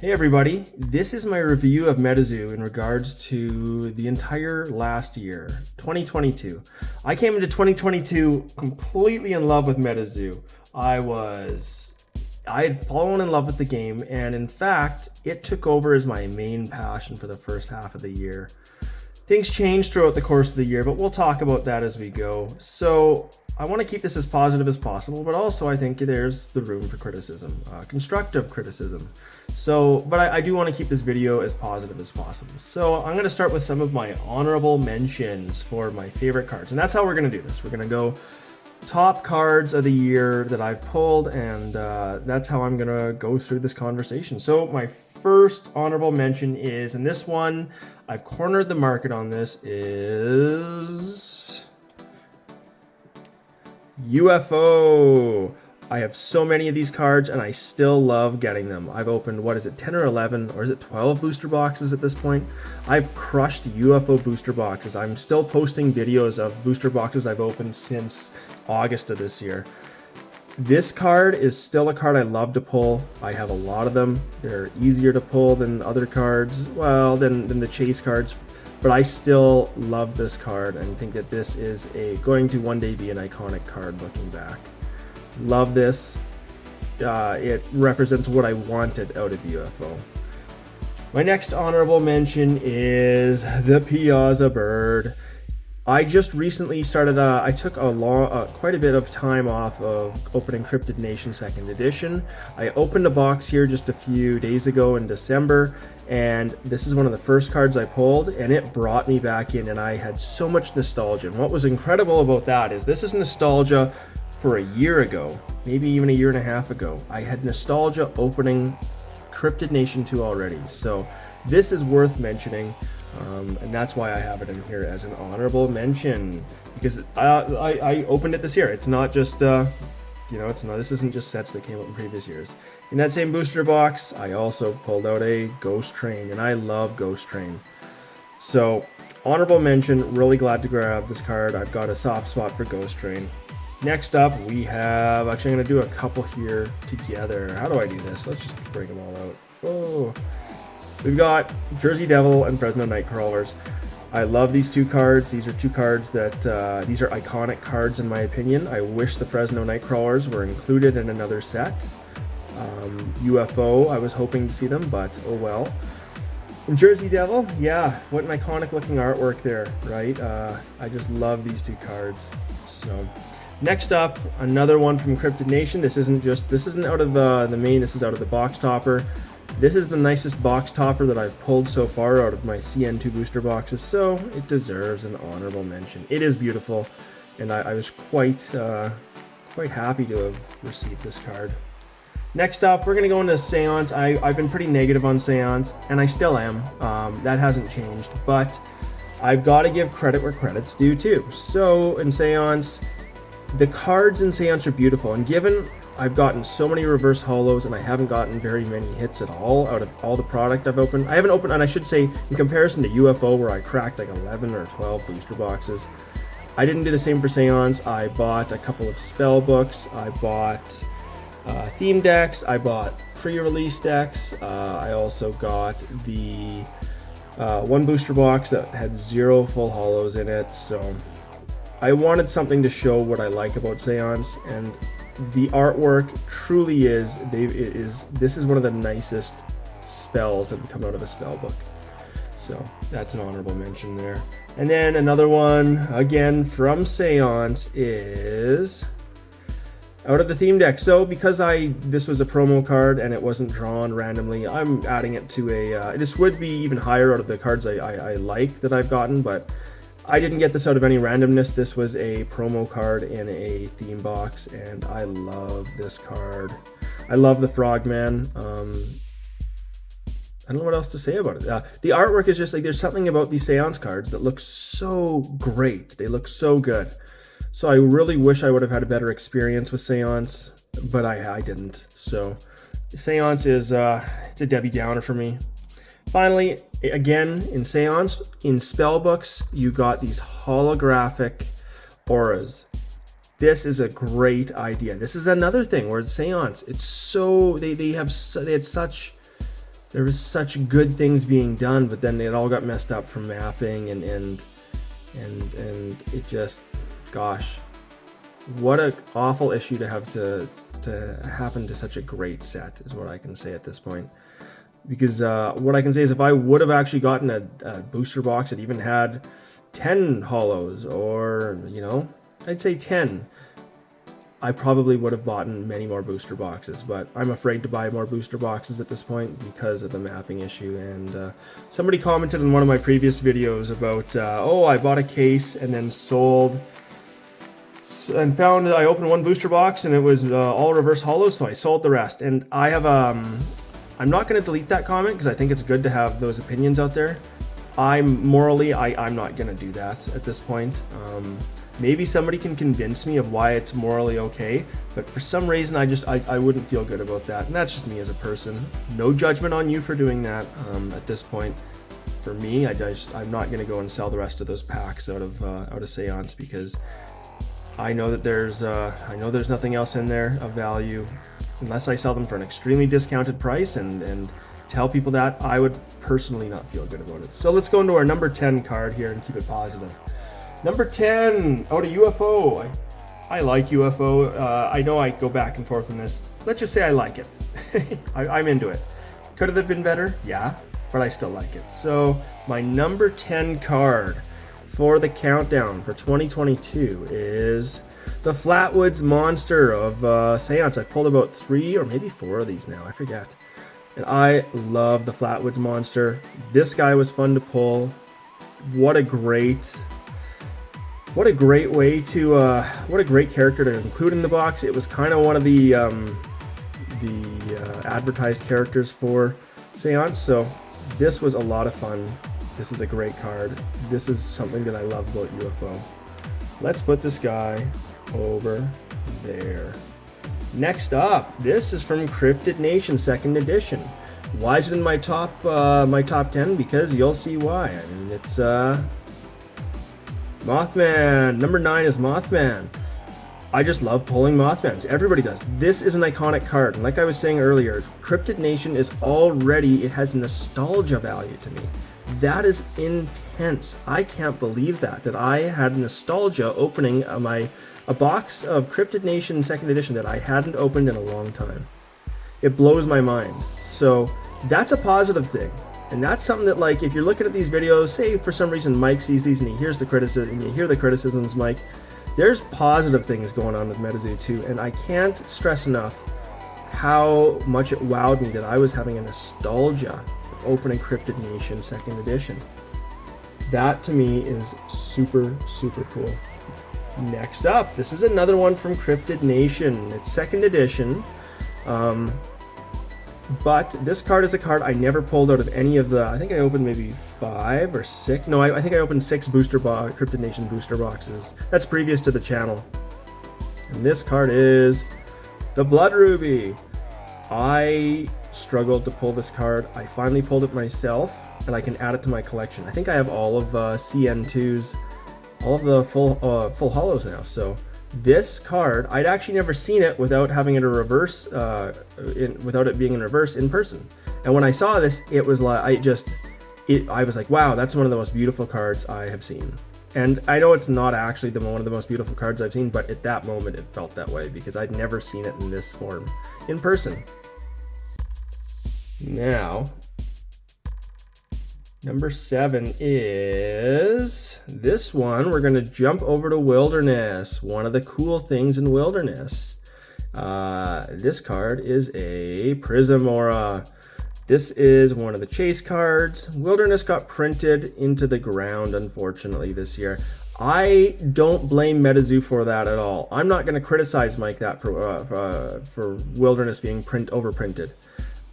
Hey everybody, this is my review of MetaZoo in regards to the entire last year, 2022. I came into 2022 completely in love with MetaZoo. I had fallen in love with the game, and in fact, it took over as my main passion for the first half of the year. Things changed throughout the course of the year, but we'll talk about that as we go. So I want to keep this as positive as possible, but also I think there's the room for criticism, constructive criticism. But I do want to keep this video as positive as possible. So I'm going to start with some of my honorable mentions for my favorite cards. And that's how we're going to do this. We're going to go top cards of the year that I've pulled, and that's how I'm going to go through this conversation. So my first honorable mention is, and this one, I've cornered the market on this, is UFO. I have so many of these cards and I still love getting them. I've opened, 10 or 11, or is it 12 booster boxes at this point? I've crushed UFO booster boxes. I'm still posting videos of booster boxes I've opened since August of this year. This card is still a card I love to pull. I have a lot of them. They're easier to pull than other cards, than the chase cards. But I still love this card and think that this is going to one day be an iconic card looking back. Love this. It represents what I wanted out of UFO. My next honorable mention is the Piazza Bird. I just recently started, I took quite a bit of time off of opening Cryptid Nation 2nd edition. I opened a box here just a few days ago in December, and this is one of the first cards I pulled, and it brought me back in, and I had so much nostalgia. And what was incredible about that is this is nostalgia for a year ago, maybe even a year and a half ago. I had nostalgia opening Cryptid Nation 2 already, so this is worth mentioning. And that's why I have it in here as an honorable mention, because I opened it this year. It's not just, this isn't just sets that came out in previous years. In that same booster box, I also pulled out a Ghost Train, and I love Ghost Train. So, honorable mention, really glad to grab this card. I've got a soft spot for Ghost Train. Next up, we have, actually I'm going to do a couple here together. How do I do this? Let's just bring them all out. Oh. We've got Jersey Devil and Fresno Nightcrawlers. I love these two cards. These are two cards that, these are iconic cards in my opinion. I wish the Fresno Nightcrawlers were included in another set. UFO, I was hoping to see them, but oh well. And Jersey Devil, yeah, what an iconic looking artwork there, right? I just love these two cards. So, next up, another one from Cryptid Nation. This isn't out of the main, this is out of the box topper. This is the nicest box topper that I've pulled so far out of my CN2 booster boxes, so it deserves an honorable mention. It is beautiful, and I was quite happy to have received this card. Next up, we're going to go into Seance. I've been pretty negative on Seance, and I still am. That hasn't changed, but I've got to give credit where credit's due too. So in Seance, the cards in Seance are beautiful, and given I've gotten so many reverse holos and I haven't gotten very many hits at all out of all the product I've opened. I haven't opened, and I should say, in comparison to UFO where I cracked like 11 or 12 booster boxes, I didn't do the same for Seance. I bought a couple of spell books, I bought theme decks, I bought pre-release decks, I also got the one booster box that had 0 full holos in it, so I wanted something to show what I like about Seance, and the artwork truly is, this is one of the nicest spells that have come out of a spell book. So that's an honorable mention there. And then another one, again from Seance, is out of the theme deck. So because this was a promo card and it wasn't drawn randomly, I'm adding it to this would be even higher out of the cards I like that I've gotten, but I didn't get this out of any randomness. This was a promo card in a theme box, and I love this card. I love the Frogman. I don't know what else to say about it. The artwork is just like, there's something about these Seance cards that look so great. They look so good. So I really wish I would have had a better experience with Seance, but I didn't. So Seance is it's a Debbie Downer for me. Finally, again, in Seance, in spellbooks, you got these holographic auras. This is a great idea. This is another thing where Seance, it's so, they had such there was such good things being done, but then it all got messed up from mapping and it just, gosh, what an awful issue to have to happen to such a great set is what I can say at this point. Because what I can say is if I would have actually gotten a booster box that even had 10 hollows, or, you know, I'd say 10, I probably would have bought many more booster boxes, but I'm afraid to buy more booster boxes at this point because of the mapping issue. And somebody commented in one of my previous videos about, oh, I bought a case and then sold and found I opened one booster box and it was all reverse hollows, so I sold the rest. And I have I'm not going to delete that comment because I think it's good to have those opinions out there. I'm not going to do that at this point. Maybe somebody can convince me of why it's morally okay, but for some reason I wouldn't feel good about that, and that's just me as a person. No judgment on you for doing that. At this point, for me, I'm not going to go and sell the rest of those packs out of Seance, because I know that there's nothing else in there of value unless I sell them for an extremely discounted price, and tell people that, I would personally not feel good about it. So let's go into our number 10 card here and keep it positive. Number 10, out of UFO. I like UFO. I know I go back and forth on this. Let's just say I like it. I'm into it. Could have been better? Yeah, but I still like it. So my number 10 card for the countdown for 2022 is the Flatwoods Monster of Seance. I've pulled about 3 or maybe 4 of these now, I forget. And I love the Flatwoods Monster. This guy was fun to pull. What a great way to what a great character to include in the box. It was kind of one of the advertised characters for Seance, so this was a lot of fun. This is a great card. This is something that I love about UFO. Let's put this guy over there. Next up, this is from Cryptid Nation 2nd edition. Why is it in my top 10? Because you'll see why. I mean, it's Mothman. Number 9 is Mothman. I just love pulling Mothmans. Everybody does. This is an iconic card, and like I was saying earlier, Cryptid Nation is already, it has nostalgia value to me. That is intense. I can't believe that I had nostalgia opening a box of Cryptid Nation 2nd edition that I hadn't opened in a long time. It blows my mind. So that's a positive thing. And that's something that, like, if you're looking at these videos, say for some reason Mike sees these and he hears the criticism, and you hear the criticisms, Mike, there's positive things going on with MetaZoo too. And I can't stress enough how much it wowed me that I was having a nostalgia of opening Cryptid Nation 2nd edition. That to me is super, super cool. Next up, this is another one from Cryptid Nation. It's 2nd edition. But this card is a card I never pulled out of any of the, I think I opened maybe 5 or 6. No, I think I opened 6 Cryptid Nation booster boxes. That's previous to the channel. And this card is the Blood Ruby. I struggled to pull this card. I finally pulled it myself, and I can add it to my collection. I think I have all of CN2's, all of the full hollows now. So this card, I'd actually never seen it without having it a reverse, without it being in reverse in person. And when I saw this, it was like, I was like, wow, that's one of the most beautiful cards I have seen. And I know it's not actually one of the most beautiful cards I've seen, but at that moment it felt that way because I'd never seen it in this form in person. Now, number 7 is this one. We're going to jump over to Wilderness. One of the cool things in Wilderness. This card is a Prism Aura. This is one of the chase cards. Wilderness got printed into the ground, unfortunately, this year. I don't blame MetaZoo for that at all. I'm not going to criticize Mike that for Wilderness being overprinted.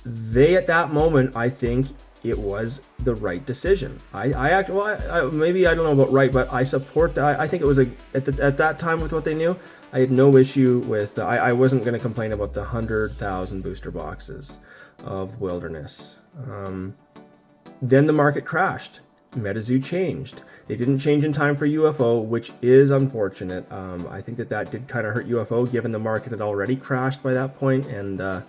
They, at that moment, I think it was the right decision. Maybe I don't know about right, but I support that. I think it was at that time with what they knew, I had no issue with. I wasn't going to complain about the 100,000 booster boxes of Wilderness. Then the market crashed. MetaZoo changed. They didn't change in time for UFO, which is unfortunate. I think that did kind of hurt UFO, given the market had already crashed by that point, and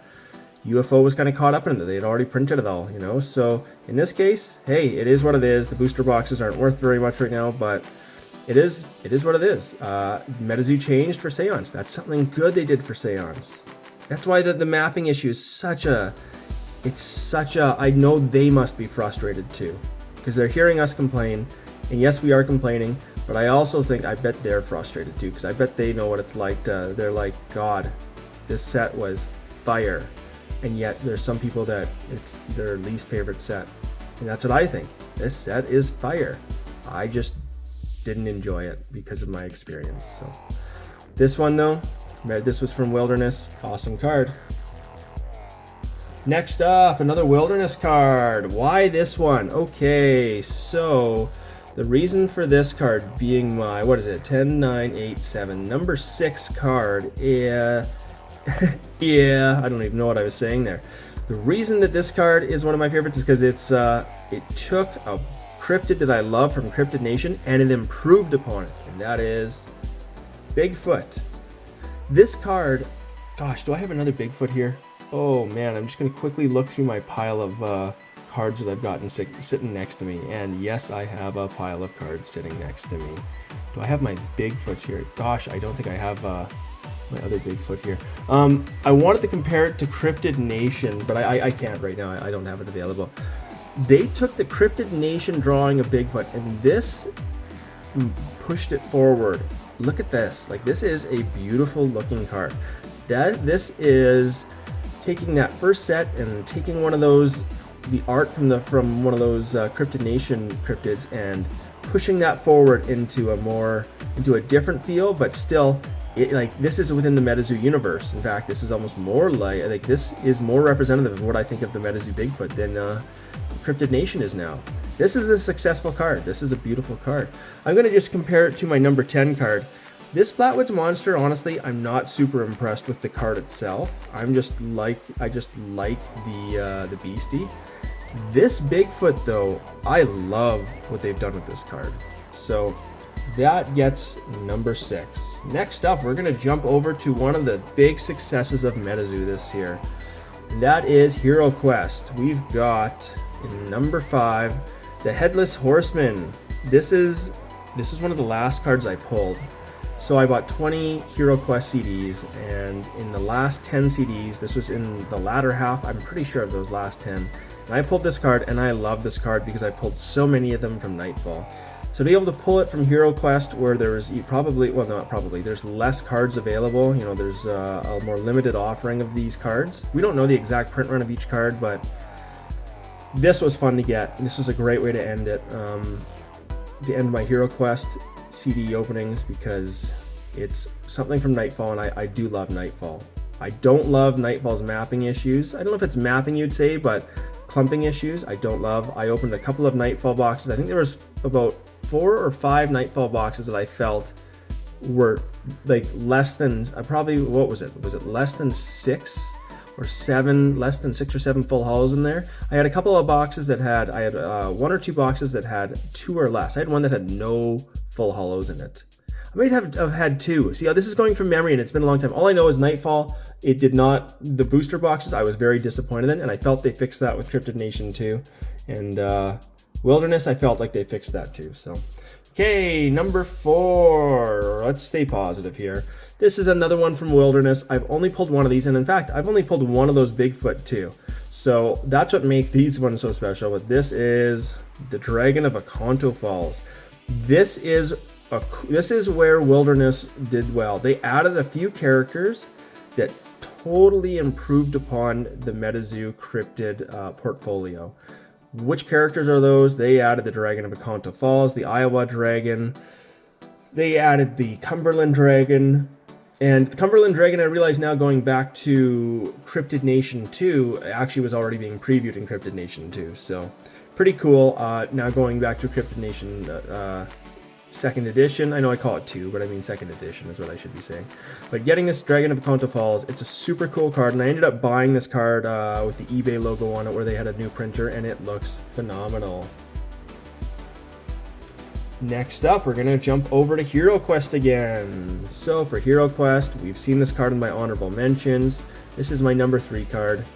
UFO was kind of caught up in it. They had already printed it all, you know. So in this case, hey, it is what it is. The booster boxes aren't worth very much right now, but it is what it is. MetaZoo changed for Seance. That's something good they did for Seance. That's why the mapping issue is such a, I know they must be frustrated too, because they're hearing us complain, and yes, we are complaining, but I also think, I bet they're frustrated too, because I bet they know what it's like to, they're like, God, this set was fire, and yet there's some people that it's their least favorite set, and that's what I think. This set is fire. I just didn't enjoy it because of my experience. So this one though, this was from Wilderness, awesome card. Next up, another Wilderness card. Why this one? Okay, so the reason for this card being my, what is it, 10, 9, 8, 7, number 6 card, yeah, I don't even know what I was saying there. The reason that this card is one of my favorites is because it's it took a cryptid that I love from Cryptid Nation and it improved upon it, and that is Bigfoot. This card, gosh, do I have another Bigfoot here? Oh man, I'm just going to quickly look through my pile of cards that I've gotten sitting next to me, and yes, I have a pile of cards sitting next to me. Do I have my Bigfoots here? Gosh, I don't think I have my other Bigfoot here. I wanted to compare it to Cryptid Nation, but I can't right now. I don't have it available. They took the Cryptid Nation drawing of Bigfoot, and this pushed it forward. Look at this. Like, this is a beautiful looking card. This is taking that first set and taking one of those, the art from one of those Cryptid Nation cryptids, and pushing that forward into a different feel, but still, this is within the MetaZoo universe. In fact, this is almost more like this is more representative of what I think of the MetaZoo Bigfoot than Cryptid Nation is now. This is a successful card. This is a beautiful card. I'm going to just compare it to my number 10 card. This Flatwoods Monster, honestly, I'm not super impressed with the card itself. I just like the beastie. This Bigfoot, though, I love what they've done with this card. So that gets number 6. Next up, we're going to jump over to one of the big successes of MetaZoo this year. And that is Hero Quest. We've got, in number 5, the Headless Horseman. This is one of the last cards I pulled. So I bought 20 Hero Quest CDs, and in the last 10 CDs, this was in the latter half, I'm pretty sure of those last 10, and I pulled this card, and I love this card because I pulled so many of them from Nightfall. So to be able to pull it from Hero Quest, where there's there's less cards available, you know, there's a more limited offering of these cards. We don't know the exact print run of each card, but this was fun to get. This was a great way to end it, to end my Hero Quest CD openings, because it's something from Nightfall, and I do love Nightfall. I don't love Nightfall's mapping issues. I don't know if it's mapping you'd say, but clumping issues I don't love. I opened a couple of Nightfall boxes. I think there was about 4 or 5 Nightfall boxes that I felt were like less than, what was it? Was it less than 6 or 7, less than 6 or 7 full holos in there? I had a couple of boxes that had, 1 or 2 boxes that had 2 or less. I had one that had no full holos in it. I might have had 2. See, this is going from memory, and it's been a long time. All I know is Nightfall, it did not, the booster boxes I was very disappointed in, and I felt they fixed that with Cryptid Nation too. And Wilderness, I felt like they fixed that too. So, okay, number 4. Let's stay positive here. This is another one from Wilderness. I've only pulled one of these, and in fact, I've only pulled one of those Bigfoot too. So that's what makes these ones so special. But this is the Dragon of Akanto Falls. This is where Wilderness did well. They added a few characters that totally improved upon the MetaZoo cryptid portfolio. Which characters are those? They added the Dragon of Akanto Falls, the Iowa Dragon. They added the Cumberland Dragon. And the Cumberland Dragon, I realize now, going back to Cryptid Nation 2, actually was already being previewed in Cryptid Nation 2. So pretty cool. Now going back to Cryptid Nation 2nd edition. I know I call it 2, but I mean 2nd edition is what I should be saying. But getting this Dragon of Akanto Falls, it's a super cool card, and I ended up buying this card with the eBay logo on it, where they had a new printer, and it looks phenomenal. Next up, we're going to jump over to Hero Quest again. So for Hero Quest, we've seen this card in my honorable mentions. This is my number 3 card.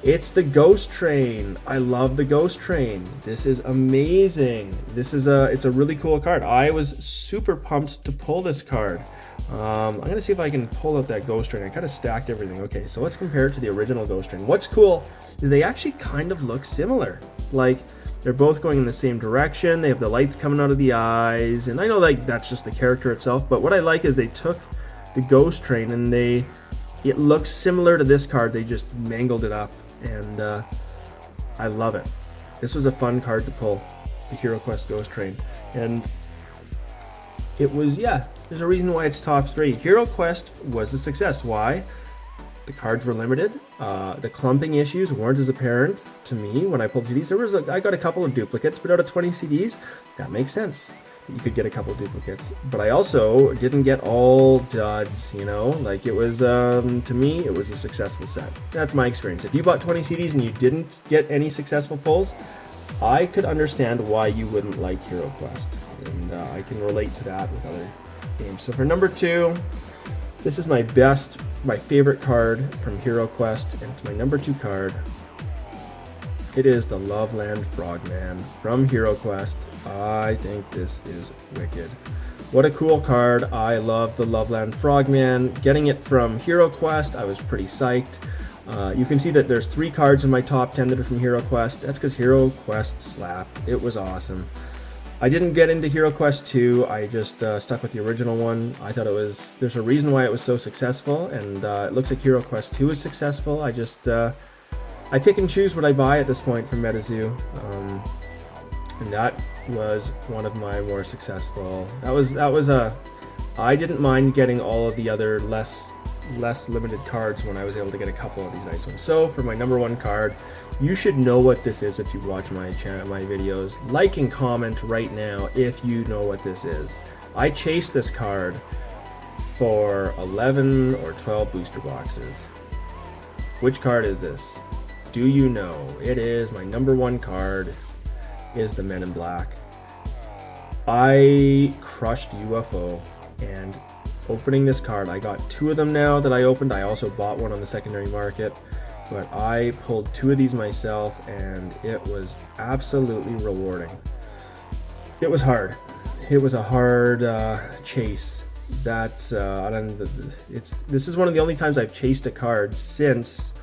It's the Ghost Train. I love the Ghost Train. This is amazing. It's a really cool card. I was super pumped to pull this card. I'm gonna see if I can pull out that Ghost Train. I kind of stacked everything. Okay, so let's compare it to the original Ghost Train. What's cool is they actually kind of look similar. Like, they're both going in the same direction. They have the lights coming out of the eyes, and I know like that's just the character itself, but what I like is they took the Ghost Train and it looks similar to this card. They just mangled it up, and I love it. This was a fun card to pull, the Hero Quest Ghost Train, and it was, yeah, there's a reason why it's top 3. Hero Quest was a success. Why? The cards were limited. The clumping issues weren't as apparent to me when I pulled CDs. I got a couple of duplicates, but out of 20 CDs, that makes sense. You could get a couple of duplicates. But I also didn't get all duds, you know? Like, it was, to me, it was a successful set. That's my experience. If you bought 20 CDs and you didn't get any successful pulls, I could understand why you wouldn't like Hero Quest. And I can relate to that with other games. So for number 2, this is my favorite card from Hero Quest, and it's my number 2 card. It is the Loveland Frogman from Hero Quest. I think this is wicked. What a cool card. I love the Loveland Frogman. Getting it from Hero Quest, I was pretty psyched. You can see that there's 3 cards in my top 10 that are from Hero Quest. That's because Hero Quest slapped. It was awesome. I didn't get into Hero Quest 2. I just stuck with the original one. I thought there's a reason why it was so successful, and it looks like Hero Quest 2 is successful. I pick and choose what I buy at this point from MetaZoo, and that was one of my more successful. I didn't mind getting all of the other less limited cards when I was able to get a couple of these nice ones. So for my number 1 card, you should know what this is if you watch my channel, my videos. Like and comment right now if you know what this is. I chased this card for 11 or 12 booster boxes. Which card is this? Do you know? It is my number 1 card, is the Men in Black. I crushed UFO, and opening this card, I got 2 of them now that I opened. I also bought one on the secondary market, but I pulled 2 of these myself, and it was absolutely rewarding. It was hard. It was a hard chase. This is one of the only times I've chased a card since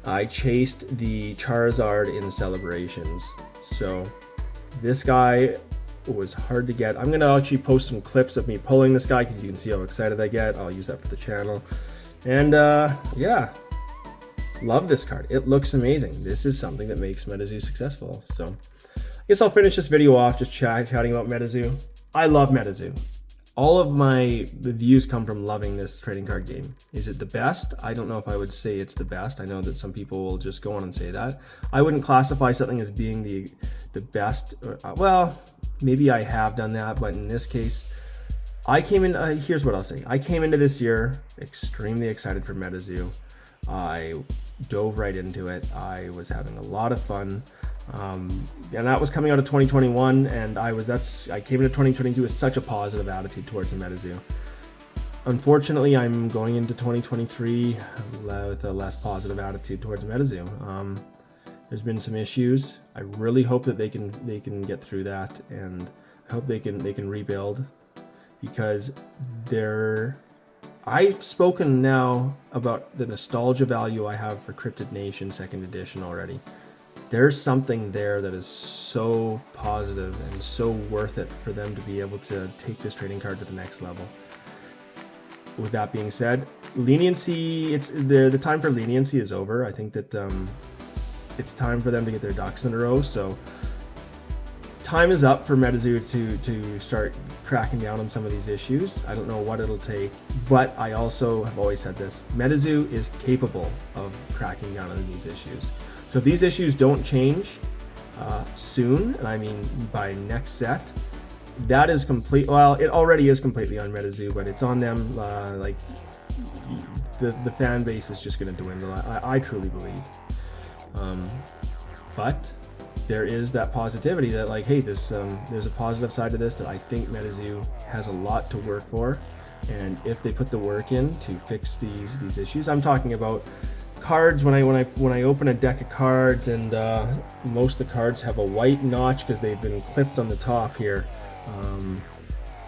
I chased the Charizard in Celebrations. So this guy was hard to get. I'm gonna actually post some clips of me pulling this guy because you can see how excited I get. I'll use that for the channel. And yeah, love this card. It looks amazing. This is something that makes MetaZoo successful. So I guess I'll finish this video off just chatting about MetaZoo. I love MetaZoo. All of the views come from loving this trading card game. Is it the best? I don't know if I would say it's the best. I know that some people will just go on and say that. I wouldn't classify something as being the best. Well, maybe I have done that, but in this case, here's what I'll say. I came into this year extremely excited for MetaZoo. I dove right into it. I was having a lot of fun. And that was coming out of 2021, and I came into 2022 with such a positive attitude towards the MetaZoo. Unfortunately, I'm going into 2023 with a less positive attitude towards MetaZoo. There's been some issues. I really hope that they can get through that, and I hope they can rebuild, because I've spoken now about the nostalgia value I have for Cryptid Nation 2nd edition already. There's something there that is so positive and so worth it for them to be able to take this trading card to the next level. With that being said, leniency, the time for leniency is over. I think that it's time for them to get their ducks in a row. So time is up for MetaZoo to start cracking down on some of these issues. I don't know what it'll take, but I also have always said this: MetaZoo is capable of cracking down on these issues. So if these issues don't change soon, and I mean by next set, that is complete. Well, it already is completely on MetaZoo, but it's on them. Like the fan base is just going to dwindle. I truly believe. But there is that positivity that, like, hey, there's a positive side to this, that I think MetaZoo has a lot to work for, and if they put the work in to fix these issues, I'm talking about cards, when I open a deck of cards, and most of the cards have a white notch because they've been clipped on the top here.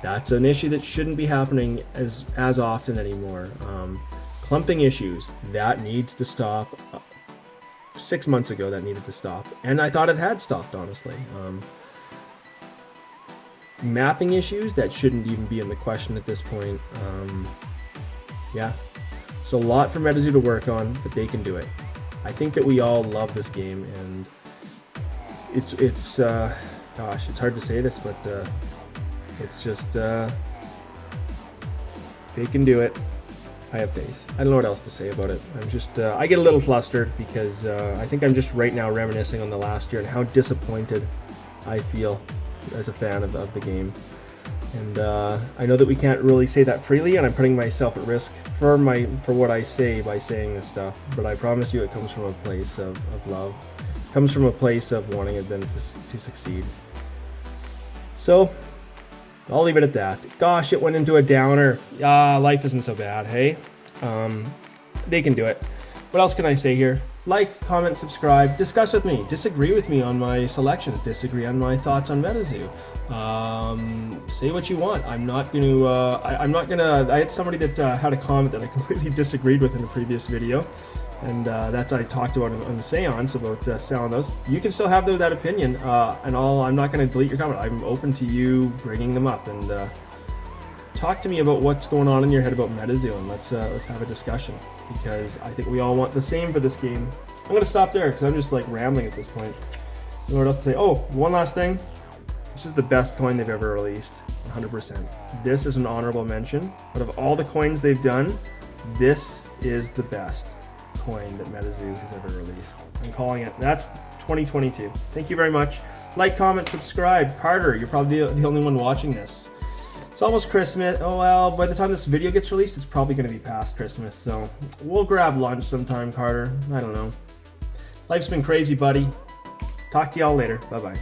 That's an issue that shouldn't be happening as often anymore. Clumping issues, that needs to stop. 6 months ago, that needed to stop, and I thought it had stopped, honestly. Mapping issues, that shouldn't even be in the question at this point. Yeah, so a lot for MetaZoo to work on, but they can do it. I think that we all love this game, and it's gosh, it's hard to say this, but it's just they can do it. I have faith. I don't know what else to say about it. I'm just I get a little flustered because I think I'm just right now reminiscing on the last year and how disappointed I feel as a fan of the game. And I know that we can't really say that freely, and I'm putting myself at risk for what I say by saying this stuff. But I promise you, it comes from a place of love. It comes from a place of wanting them to succeed. So I'll leave it at that. Gosh, it went into a downer. Life isn't so bad, hey? They can do it. What else can I say here? Like, comment, subscribe, discuss with me, disagree with me on my selections, disagree on my thoughts on MetaZoo. Say what you want. I'm not going to, I had somebody that had a comment that I completely disagreed with in a previous video. And that's I talked about on the seance about selling those. You can still have that opinion, and I'm not going to delete your comment. I'm open to you bringing them up, and talk to me about what's going on in your head about MetaZoo, and let's have a discussion, because I think we all want the same for this game. I'm going to stop there because I'm just like rambling at this point. You know what else to say? Oh, one last thing. This is the best coin they've ever released, 100%. This is an honorable mention. Out of all the coins they've done, this is the best coin that MetaZoo has ever released. I'm calling it. That's 2022. Thank you very much. Like, comment, subscribe. Carter, you're probably the only one watching this. It's almost Christmas. Oh well, by the time this video gets released, it's probably going to be past Christmas, so we'll grab lunch sometime, Carter. I don't know. Life's been crazy, buddy. Talk to y'all later. Bye-bye.